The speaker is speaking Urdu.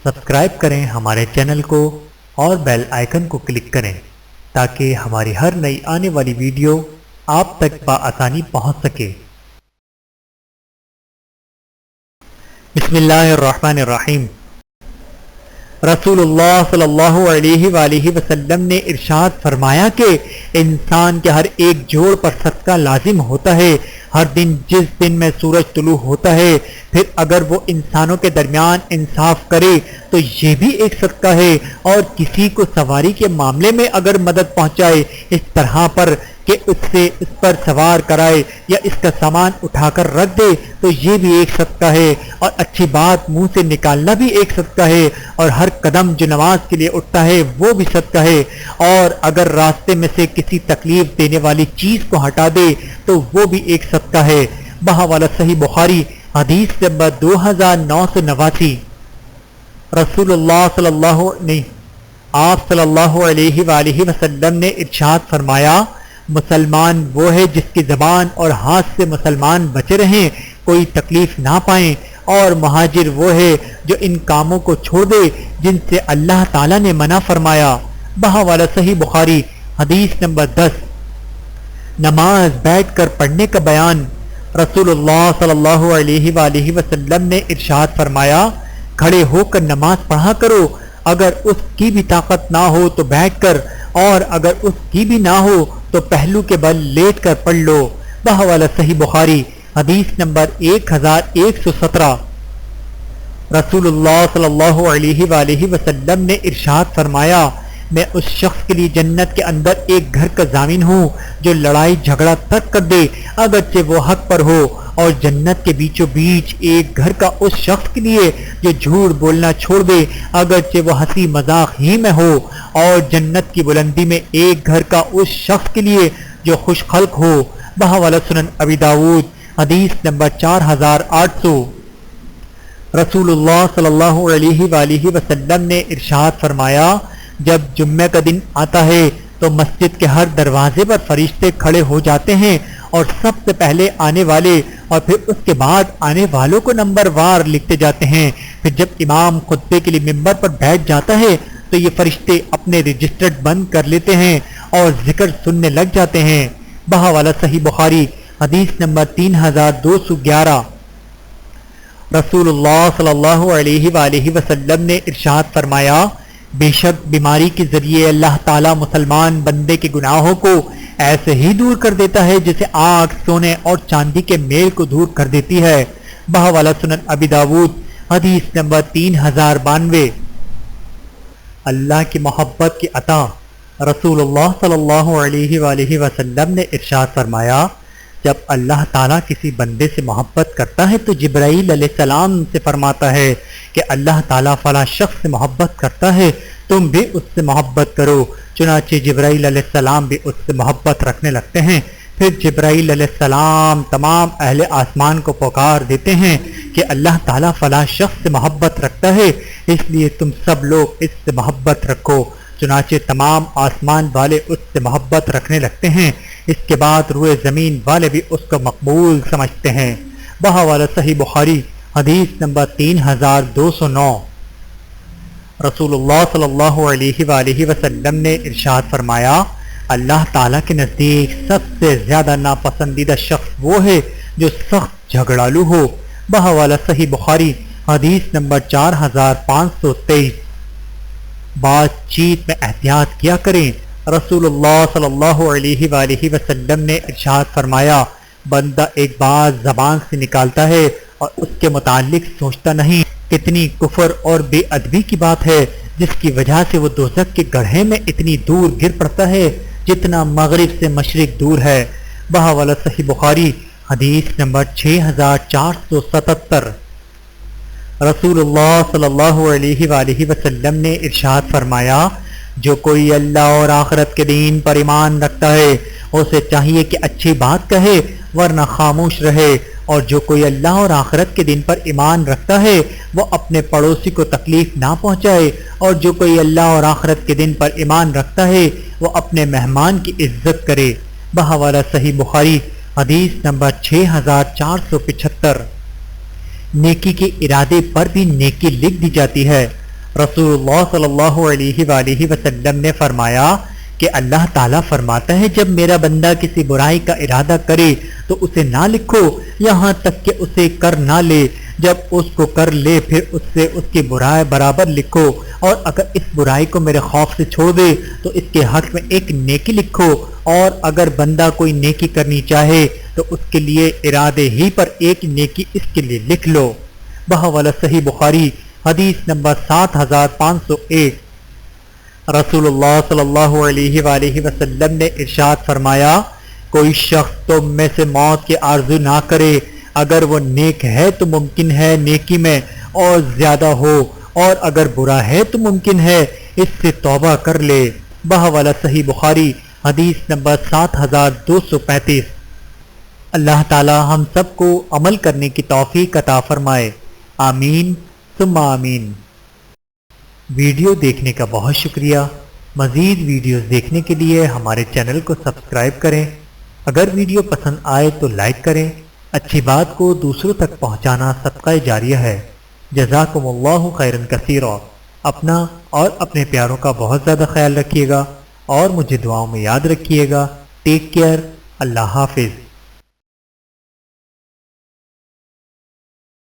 سبسکرائب کریں ہمارے چینل کو اور بیل آئیکن کو کلک کریں تاکہ ہماری ہر نئی آنے والی ویڈیو آپ تک بآسانی پہنچ سکے۔ بسم اللہ الرحمن الرحیم۔ رسول اللہ صلی اللہ علیہ وآلہ وسلم نے ارشاد فرمایا کہ انسان کے ہر ایک جوڑ پر صدقہ لازم ہوتا ہے۔ ہر دن جس دن میں سورج طلوع ہوتا ہے پھر اگر وہ انسانوں کے درمیان انصاف کرے تو یہ بھی ایک صدقہ ہے، اور کسی کو سواری کے معاملے میں اگر مدد پہنچائے اس طرح پر کہ اس پر سوار کرائے یا اس کا سامان اٹھا کر رکھ دے تو یہ بھی ایک صدقہ ہے، اور اچھی بات منہ سے نکالنا بھی ایک صدقہ ہے، اور ہر قدم جو نماز کے لیے اٹھتا ہے وہ بھی صدقہ ہے، اور اگر راستے میں سے کسی تکلیف دینے والی چیز کو ہٹا دے تو وہ بھی ایک صدقہ ہے۔ بحوالہ صحیح بخاری حدیث نمبر 2989۔ رسول اللہ آپ صلی اللہ علیہ وآلہ وسلم نے ارشاد فرمایا، مسلمان وہ ہے جس کی زبان اور ہاتھ سے مسلمان بچے رہیں، کوئی تکلیف نہ پائیں، اور مہاجر وہ ہے جو ان کاموں کو چھوڑ دے جن سے اللہ تعالیٰ نے منع فرمایا۔ بحوالہ صحیح بخاری حدیث نمبر 10۔ نماز بیٹھ کر پڑھنے کا بیان۔ رسول اللہ صلی اللہ علیہ وآلہ وسلم نے ارشاد فرمایا، کھڑے ہو کر نماز پڑھا کرو، اگر اس کی بھی طاقت نہ ہو تو بیٹھ کر، اور اگر اس کی بھی نہ ہو تو پہلو کے بل لیٹ کر پڑھ لو۔ بحوالہ صحیح بخاری حدیث نمبر 1117۔ رسول اللہ صلی اللہ علیہ وآلہ وسلم نے ارشاد فرمایا، میں اس شخص کے لیے جنت کے اندر ایک گھر کا ضامن ہوں جو لڑائی جھگڑا ترک کر دے اگرچہ وہ حق پر ہو، اور جنت کے بیچوں بیچ ایک گھر کا اس شخص کے لیے جو جھوٹ بولنا چھوڑ دے اگرچہ وہ ہنسی مذاق ہی میں ہو، اور جنت کی بلندی میں ایک گھر کا اس شخص کے لیے جو خوش خلق ہو۔ بحوالہ سنن ابی داؤد حدیث نمبر 4800۔ رسول اللہ صلی اللہ علیہ وآلہ وسلم نے ارشاد فرمایا، جب جمعہ کا دن آتا ہے تو مسجد کے ہر دروازے پر فرشتے کھڑے ہو جاتے ہیں، اور سب سے پہلے آنے والے اور پھر اس کے بعد آنے والوں کو نمبر وار لکھتے جاتے ہیں۔ پھر جب امام خطبے کے لیے ممبر پر بیٹھ جاتا ہے تو یہ فرشتے اپنے رجسٹر بند کر لیتے ہیں اور ذکر سننے لگ جاتے ہیں۔ بحوالہ صحیح بخاری حدیث نمبر 3211۔ رسول اللہ صلی اللہ علیہ وآلہ وسلم نے ارشاد فرمایا، بے شک بیماری کے ذریعے اللہ تعالیٰ مسلمان بندے کے گناہوں کو ایسے ہی دور کر دیتا ہے جیسے آگ سونے اور چاندی کے میل کو دور کر دیتی ہے۔ بحوالہ سنن ابی داؤد حدیث نمبر 3092۔ اللہ کی محبت کی عطا۔ رسول اللہ صلی اللہ علیہ وآلہ وسلم نے ارشاد فرمایا، جب اللہ تعالیٰ کسی بندے سے محبت کرتا ہے تو جبرائیل علیہ السلام سے فرماتا ہے کہ اللہ تعالیٰ فلاں شخص سے محبت کرتا ہے، تم بھی اس سے محبت کرو۔ چنانچہ جبرائیل علیہ السلام بھی اس سے محبت رکھنے لگتے ہیں۔ پھر جبرائیل علیہ السلام تمام اہل آسمان کو پکار دیتے ہیں کہ اللہ تعالیٰ فلاں شخص سے محبت رکھتا ہے، اس لیے تم سب لوگ اس سے محبت رکھو۔ چنانچہ تمام آسمان والے اس سے محبت رکھنے لگتے ہیں، اس کے بعد روئے زمین والے بھی اس کو مقبول سمجھتے ہیں۔ بحوالہ صحیح بخاری حدیث نمبر 3209۔ رسول اللہ صلی اللہ علیہ وآلہ وسلم نے ارشاد فرمایا، اللہ تعالیٰ کے نزدیک سب سے زیادہ ناپسندیدہ شخص وہ ہے جو سخت جھگڑالو ہو۔ بحوالہ صحیح بخاری حدیث نمبر 4523۔ بات چیت میں احتیاط کیا کریں۔ رسول اللہ صلی اللہ علیہ وآلہ وسلم نے ارشاد فرمایا، بندہ ایک بات زبان سے نکالتا ہے اور اس کے متعلق سوچتا نہیں، کتنی کفر اور بے ادبی کی بات ہے جس کی وجہ سے وہ دوزخ کے گڑھے میں اتنی دور گر پڑتا ہے جتنا مغرب سے مشرق دور ہے۔ بحوالہ صحیح بخاری حدیث نمبر 6477۔ رسول اللہ صلی اللہ علیہ وآلہ وسلم نے ارشاد فرمایا، جو کوئی اللہ اور آخرت کے دین پر ایمان رکھتا ہے اسے چاہیے کہ اچھی بات کہے ورنہ خاموش رہے، اور جو کوئی اللہ اور آخرت کے دن پر ایمان رکھتا ہے وہ اپنے پڑوسی کو تکلیف نہ پہنچائے، اور جو کوئی اللہ اور آخرت کے دن پر ایمان رکھتا ہے وہ اپنے مہمان کی عزت کرے۔ بحوالہ صحیح بخاری حدیث نمبر 6475۔ نیکی کے ارادے پر بھی نیکی لکھ دی جاتی ہے۔ رسول اللہ صلی اللہ علیہ وآلہ وسلم نے فرمایا کہ اللہ تعالیٰ فرماتا ہے جب میرا بندہ کسی برائی کا ارادہ کرے تو اسے نہ لکھو یہاں تک کہ اسے کر نہ لے، جب اس کو کر لے پھر اس سے اس کی برائی برابر لکھو، اور اگر اس برائی کو میرے خوف سے چھوڑ دے تو اس کے حق میں ایک نیکی لکھو، اور اگر بندہ کوئی نیکی کرنی چاہے تو اس کے لیے ارادے ہی پر ایک نیکی اس کے لیے لکھ لو۔ بحوالہ صحیح بخاری حدیث نمبر 7501۔ رسول اللہ صلی اللہ علیہ وآلہ وسلم نے ارشاد فرمایا کوئی شخص تم میں سے موت کی آرزو نہ کرے، اگر وہ نیک ہے تو ممکن ہے نیکی میں اور زیادہ ہو، اور اگر برا ہے تو ممکن ہے اس سے توبہ کر لے۔ بحوالہ صحیح بخاری حدیث نمبر 7235۔ اللہ تعالی ہم سب کو عمل کرنے کی توفیق عطا فرمائے، آمین ثم آمین۔ ویڈیو دیکھنے کا بہت شکریہ۔ مزید ویڈیوز دیکھنے کے لیے ہمارے چینل کو سبسکرائب کریں۔ اگر ویڈیو پسند آئے تو لائک کریں۔ اچھی بات کو دوسروں تک پہنچانا صدقہ جاریہ ہے۔ جزاکم اللہ خیرا کثیرا۔ اپنا اور اپنے پیاروں کا بہت زیادہ خیال رکھیے گا اور مجھے دعاؤں میں یاد رکھیے گا۔ Take care. اللہ حافظ۔